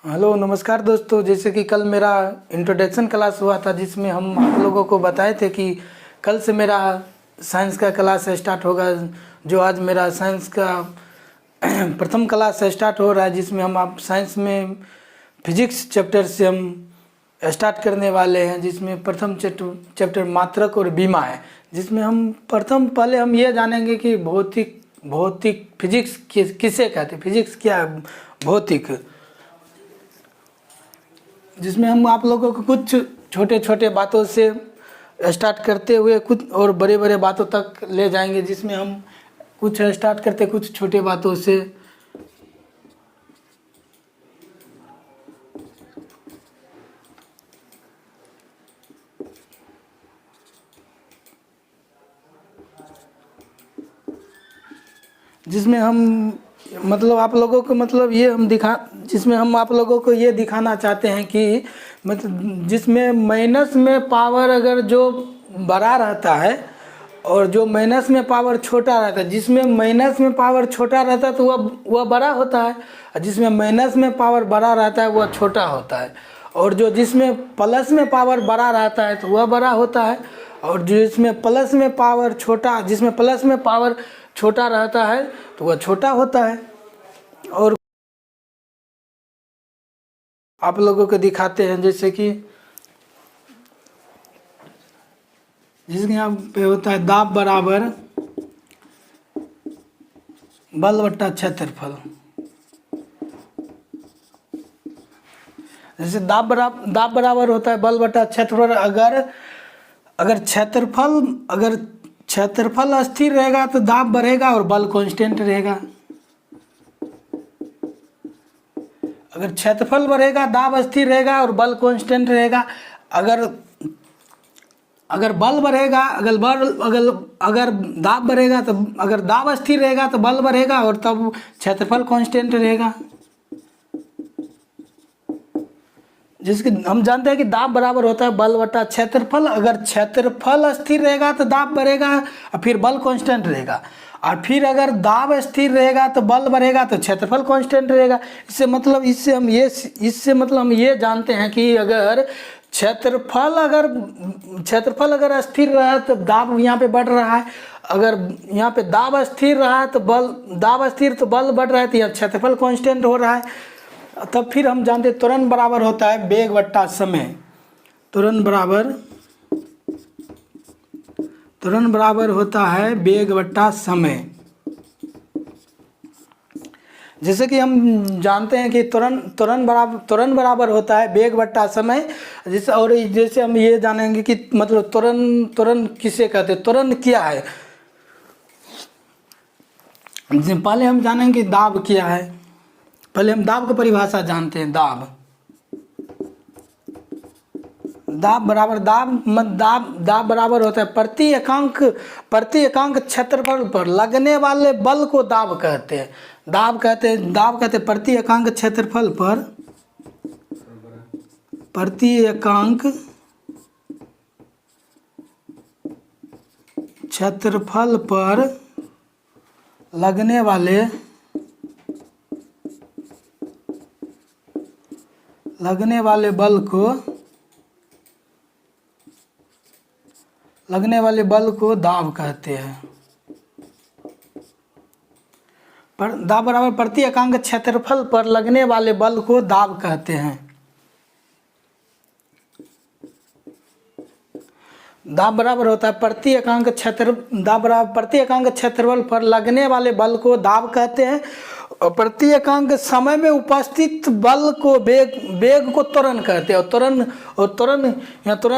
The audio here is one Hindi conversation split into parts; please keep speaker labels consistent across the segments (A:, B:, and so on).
A: हेलो नमस्कार दोस्तों। जैसे कि कल मेरा इंट्रोडक्शन क्लास हुआ था जिसमें हम आप लोगों को बताए थे कि कल से मेरा साइंस का क्लास स्टार्ट होगा। जो आज मेरा साइंस का प्रथम क्लास स्टार्ट हो रहा है, जिसमें हम आप साइंस में फिजिक्स चैप्टर से हम स्टार्ट करने वाले हैं, जिसमें प्रथम चैप्टर मात्रक और बीमा है। जिसमें हम पहले हम ये जानेंगे कि भौतिक फिजिक्स किसे कहते हैं, फिजिक्स क्या है, भौतिक। जिसमें हम आप लोगों को कुछ छोटे छोटे बातों से स्टार्ट करते हुए कुछ और बड़े बड़े बातों तक ले जाएंगे। जिसमें हम कुछ स्टार्ट करते कुछ छोटे बातों से। जिसमें हम मतलब आप लोगों को मतलब ये हम दिखा जिसमें हम आप लोगों को ये दिखाना चाहते हैं कि मतलब जिसमें माइनस में पावर अगर जो बड़ा रहता है और जो माइनस में पावर छोटा रहता है, जिसमें माइनस में पावर छोटा रहता है तो वह बड़ा होता है, और जिसमें माइनस में पावर बड़ा रहता है वह छोटा होता है। और जो जिसमें प्लस में पावर बड़ा रहता है तो वह बड़ा होता है, और जिसमें प्लस में पावर छोटा जिसमें प्लस में पावर छोटा रहता है तो वह छोटा होता है। और आप लोगों को दिखाते हैं जैसे कि जिसके यहाँ पे होता है दाब बराबर बल बट्टा क्षेत्रफल। जैसे दाब बराबर होता है बल बट्टा क्षेत्रफल। अगर क्षेत्रफल स्थिर रहेगा तो दाब बढ़ेगा और बल कांस्टेंट रहेगा। अगर क्षेत्रफल बढ़ेगा दाब स्थिर रहेगा और बल कांस्टेंट रहेगा। अगर बल बढ़ेगा अगर दाब बढ़ेगा तो अगर दाब स्थिर रहेगा तो बल बढ़ेगा और तब क्षेत्रफल कांस्टेंट रहेगा। जिसके हम जानते हैं कि दाब बराबर होता है बल बटा क्षेत्रफल। अगर क्षेत्रफल स्थिर रहेगा तो दाब बढ़ेगा और फिर बल कांस्टेंट रहेगा, और फिर अगर दाब स्थिर रहेगा तो बल बढ़ेगा तो क्षेत्रफल कांस्टेंट रहेगा। इससे मतलब हम ये जानते हैं कि अगर क्षेत्रफल अगर स्थिर रहा तो दाब यहाँ पे बढ़ रहा है। अगर यहाँ पे दाब स्थिर रहा तो बल बढ़ रहा है, तो यहाँ क्षेत्रफल कांस्टेंट हो रहा है। तब फिर हम जानते हैं त्वरण बराबर होता है वेग बट्टा समय। त्वरण बराबर होता है वेग बट्टा समय। जैसे कि हम जानते हैं कि त्वरण बराबर होता है वेग बट्टा समय। जैसे हम ये जानेंगे कि मतलब त्वरण किसे कहते हैं, त्वरण क्या है। पहले हम जानेंगे दाब क्या है। पहले हम दाब की परिभाषा जानते हैं। दाब बराबर होता है प्रति एकांक क्षेत्रफल पर लगने वाले बल को दाब कहते हैं। दाब कहते हैं प्रति एकांक क्षेत्रफल पर लगने वाले बल को दाब कहते हैं। पर दाब बराबर प्रति एकांक क्षेत्रफल पर लगने वाले बल को दाब कहते हैं। दाब बराबर होता है प्रति एकांक क्षेत्रफल पर लगने वाले बल को दाब कहते हैं। और प्रति एकांक समय में उपस्थित बल को वेग को त्वरण कहते हैं। त्वरण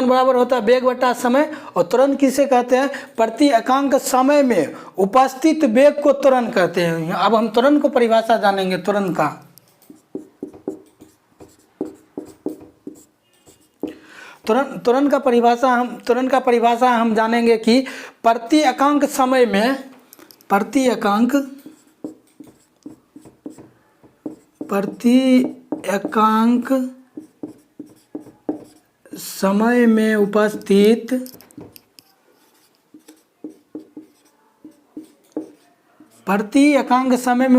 A: बराबर होता है वेग बटा समय। और त्वरण किसे कहते हैं, प्रति एकांक समय में उपस्थित वेग को त्वरण कहते हैं। अब हम त्वरण को परिभाषा जानेंगे। त्वरण का परिभाषा हम जानेंगे कि प्रति एकांक समय में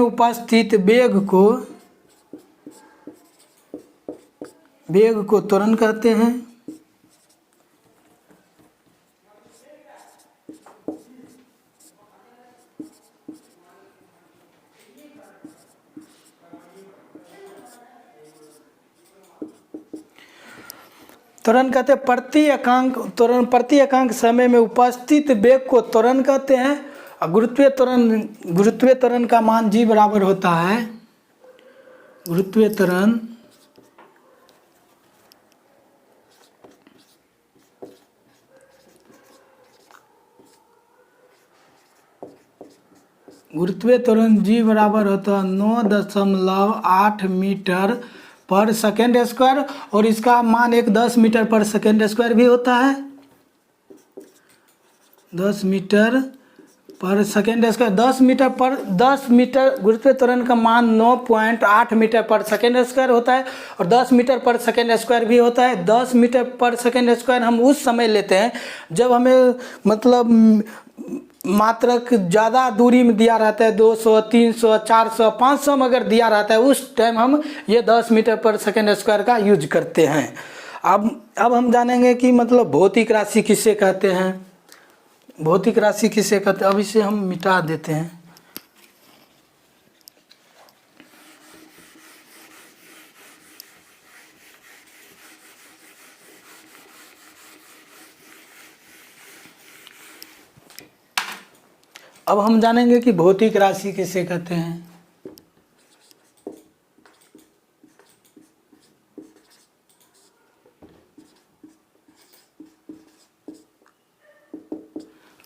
A: उपस्थित वेग को वेग को त्वरण कहते हैं। त्वरण कहते हैं प्रति एकांक समय में उपस्थित वेग को त्वरण कहते हैं। और गुरुत्वीय त्वरण का मान g बराबर होता है, गुरुत्वीय त्वरण g बराबर होता है 9.8 मीटर पर सेकेंड स्क्वायर, और इसका मान 10 मीटर पर सेकेंड स्क्वायर भी होता है। 10 मीटर पर सेकेंड स्क्वायर, 10 मीटर गुरुत्वीय त्वरण का मान 9.8 मीटर पर सेकेंड स्क्वायर होता है, और 10 मीटर पर सेकेंड स्क्वायर भी होता है। 10 मीटर पर सेकेंड स्क्वायर हम उस समय लेते हैं जब हमें मतलब मात्रक ज़्यादा दूरी में दिया रहता है, 200, 300, 400, 500 में अगर दिया रहता है, उस टाइम हम ये 10 मीटर पर सेकेंड स्क्वायर का यूज करते हैं। अब हम जानेंगे कि मतलब भौतिक राशि किसे कहते हैं। भौतिक राशि किसे कहते हैं, अब इसे हम मिटा देते हैं। अब हम जानेंगे कि भौतिक राशि किसे कहते हैं।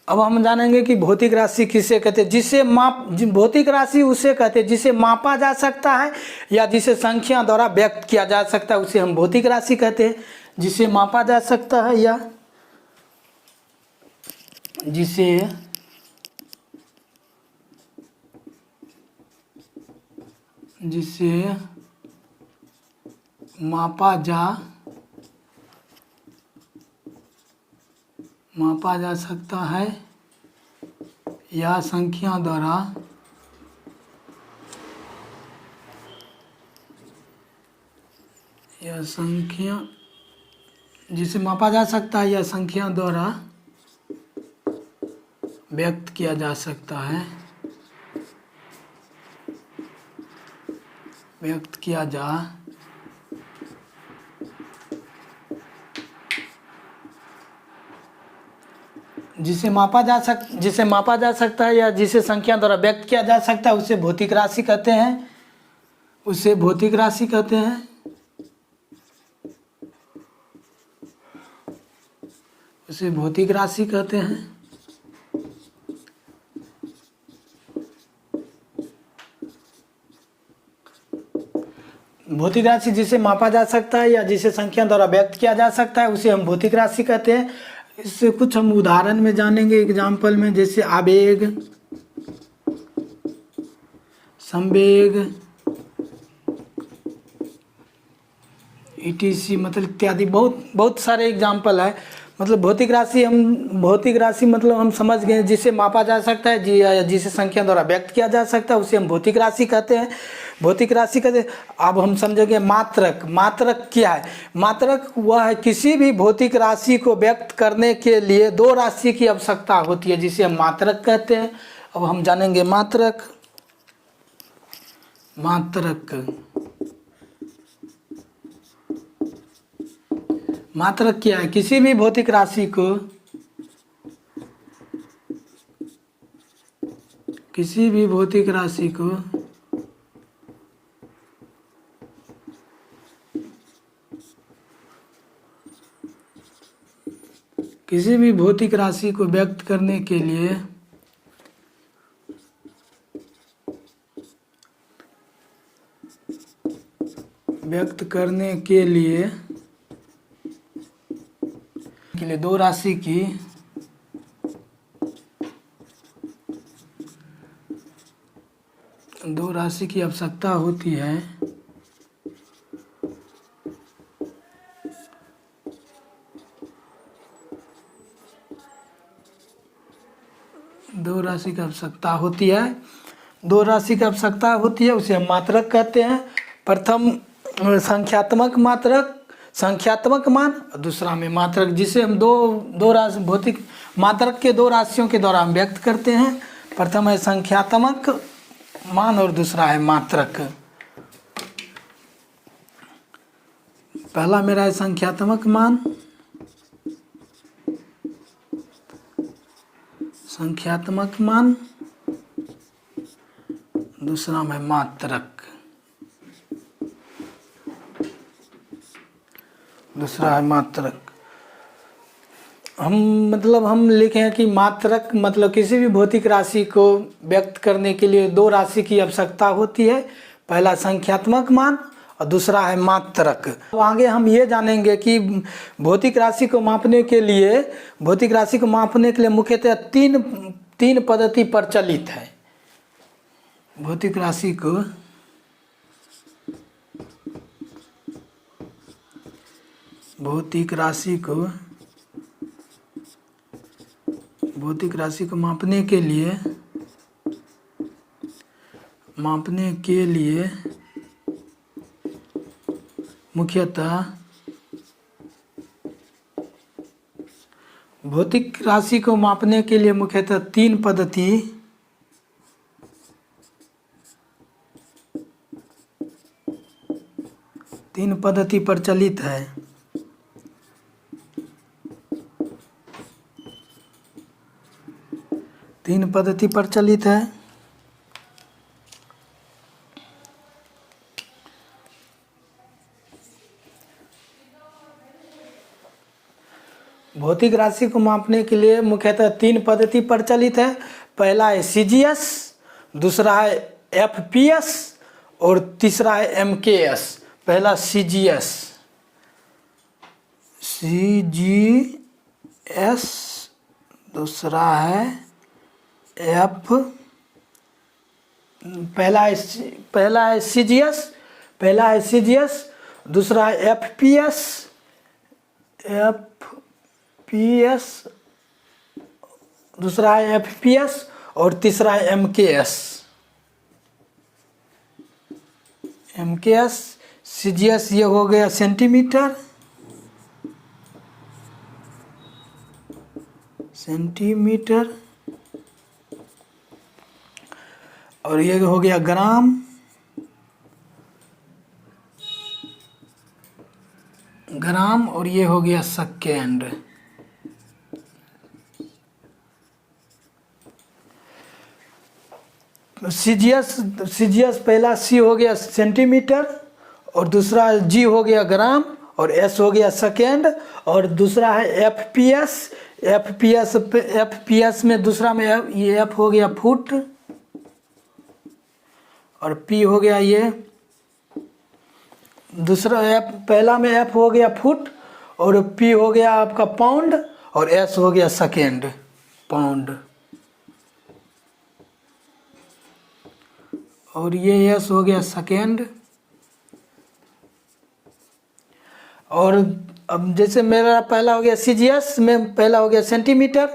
A: अब हम जानेंगे कि भौतिक राशि किसे कहते हैं। भौतिक राशि उसे कहते हैं जिसे मापा जा सकता है या जिसे संख्या द्वारा व्यक्त किया जा सकता है, उसे हम भौतिक राशि कहते हैं। जिसे मापा जा सकता है या जिसे मापा जा सकता है या संख्या द्वारा जिसे मापा जा सकता है या संख्या द्वारा व्यक्त किया जा सकता है, जिसे मापा जा सकता है या जिसे संख्या द्वारा व्यक्त किया जा सकता है, उसे भौतिक राशि कहते हैं। उसे भौतिक राशि कहते हैं। उसे भौतिक राशि कहते हैं। भौतिक राशि जिसे मापा जा सकता है या जिसे संख्या द्वारा व्यक्त किया जा सकता है, उसे हम भौतिक राशि कहते हैं। इससे कुछ हम उदाहरण में जानेंगे, एग्जाम्पल में, जैसे आवेग, संवेग, ETC मतलब इत्यादि बहुत सारे एग्जाम्पल है। मतलब भौतिक राशि मतलब हम समझ गए, जिसे मापा जा सकता है या जिसे संख्या द्वारा व्यक्त किया जा सकता है, उसे हम भौतिक राशि कहते हैं। भौतिक राशि कहते हैं। अब हम समझेंगे मात्रक क्या है। मात्रक वह है किसी भी भौतिक राशि को व्यक्त करने के लिए दो राशि की आवश्यकता होती है, जिसे हम मात्रक कहते हैं। अब हम जानेंगे मात्रक क्या है। किसी भी भौतिक राशि को किसी भी भौतिक राशि को व्यक्त करने के लिए दो राशि की आवश्यकता होती है। दो राशि की आवश्यकता होती है, उसे हम मात्रक कहते हैं। प्रथम संख्यात्मक मात्रक, संख्यात्मक मान और दूसरा में मात्रक, जिसे हम दो राशि भौतिक मात्रक के दो राशियों के द्वारा हम व्यक्त करते हैं। प्रथम है संख्यात्मक मान और दूसरा है मात्रक। पहला मेरा है संख्यात्मक मान, संख्यात्मक मान, दूसरा में मात्रक, दूसरा है मात्रक। हम लिखे हैं कि मात्रक मतलब किसी भी भौतिक राशि को व्यक्त करने के लिए दो राशि की आवश्यकता होती है। पहला संख्यात्मक मान और दूसरा है मात्रक। तो आगे हम ये जानेंगे कि भौतिक राशि को मापने के लिए मुख्यतः तीन पद्धति प्रचलित है। भौतिक राशि को मापने के लिए मुख्यतः तीन पद्धति प्रचलित है। भौतिक राशि को मापने के लिए मुख्यतः तीन पद्धति प्रचलित है। पहला है सीजीएस, दूसरा है एफपीएस और तीसरा है एमकेएस। पहला सीजीएस, दूसरा है पहला है सीजीएस, दूसरा है एफपीएस, दूसरा है एफपीएस और तीसरा है एमकेएस। सीजीएस ये हो गया सेंटीमीटर, और ये हो गया ग्राम, और ये हो गया सेकेंड। सीजीएस पहला सी हो गया सेंटीमीटर और दूसरा जी हो गया ग्राम और एस हो गया सेकेंड। और दूसरा है एफपीएस में दूसरा में ये एफ हो गया फुट और पी हो गया ये दूसरा एफ, पहला में एफ हो गया फुट और पी हो गया आपका पाउंड और एस हो गया सेकेंड, पाउंड। और ये एस हो गया सेकेंड। और अब जैसे मेरा पहला हो गया सीजीएस में पहला हो गया सेंटीमीटर,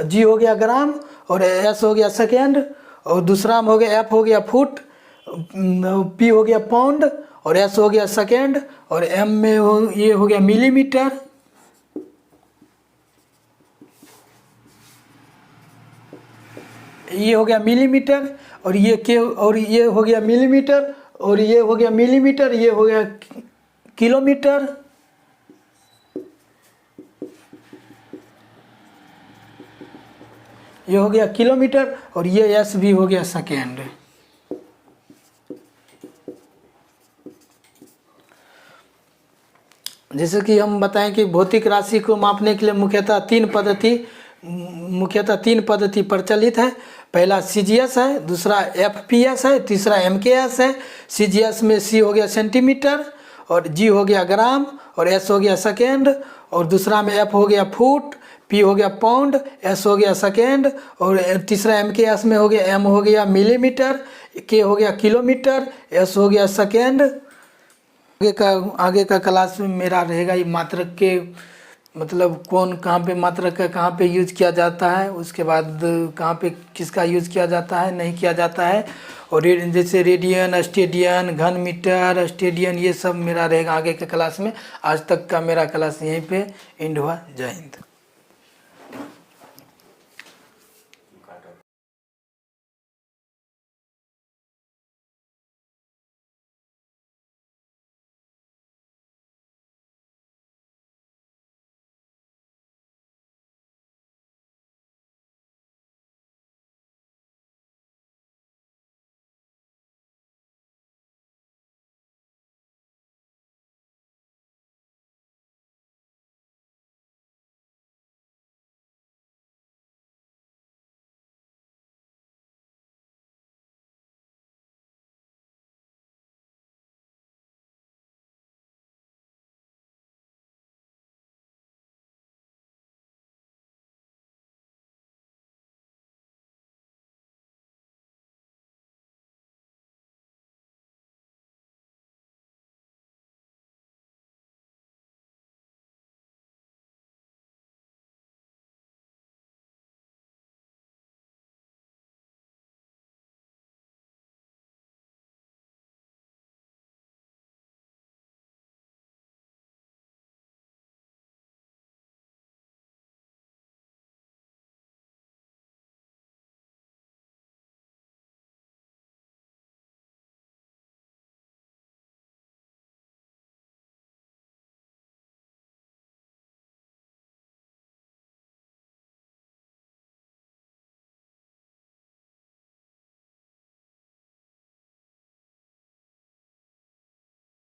A: जी हो गया ग्राम और एस हो गया सेकेंड, और दूसरा में हो गया एफ हो गया फुट, पी हो गया पाउंड और एस हो गया सेकेंड, और एम में ये हो गया मिलीमीटर। ये हो गया मिलीमीटर और ये हो गया मिलीमीटर और ये हो गया मिलीमीटर, ये हो गया किलोमीटर। ये हो गया किलोमीटर और ये एस भी हो गया सेकेंड। जैसे कि हम बताएं कि भौतिक राशि को मापने के लिए मुख्यतः तीन पद्धति प्रचलित है। पहला सीजीएस है, दूसरा एफपीएस है, तीसरा एमकेएस है। सीजीएस में सी हो गया सेंटीमीटर और जी हो गया ग्राम और एस हो गया सेकेंड, और दूसरा में एफ हो गया फुट, पी हो गया पाउंड, एस हो गया सेकेंड, और तीसरा एमकेएस में हो गया एम हो गया मिलीमीटर, के हो गया किलोमीटर, एस हो गया सेकेंड। आगे का क्लास में मेरा रहेगा ये मतलब कौन कहाँ पे मात्रक का कहाँ पे यूज किया जाता है, उसके बाद कहाँ पे किसका यूज किया जाता है नहीं किया जाता है, और जैसे रेडियन, स्टेडियन, घन मीटर, स्टेडियन, ये सब मेरा रहेगा आगे के क्लास में। आज तक का मेरा क्लास यहीं पे एंड हुआ। जय हिंद।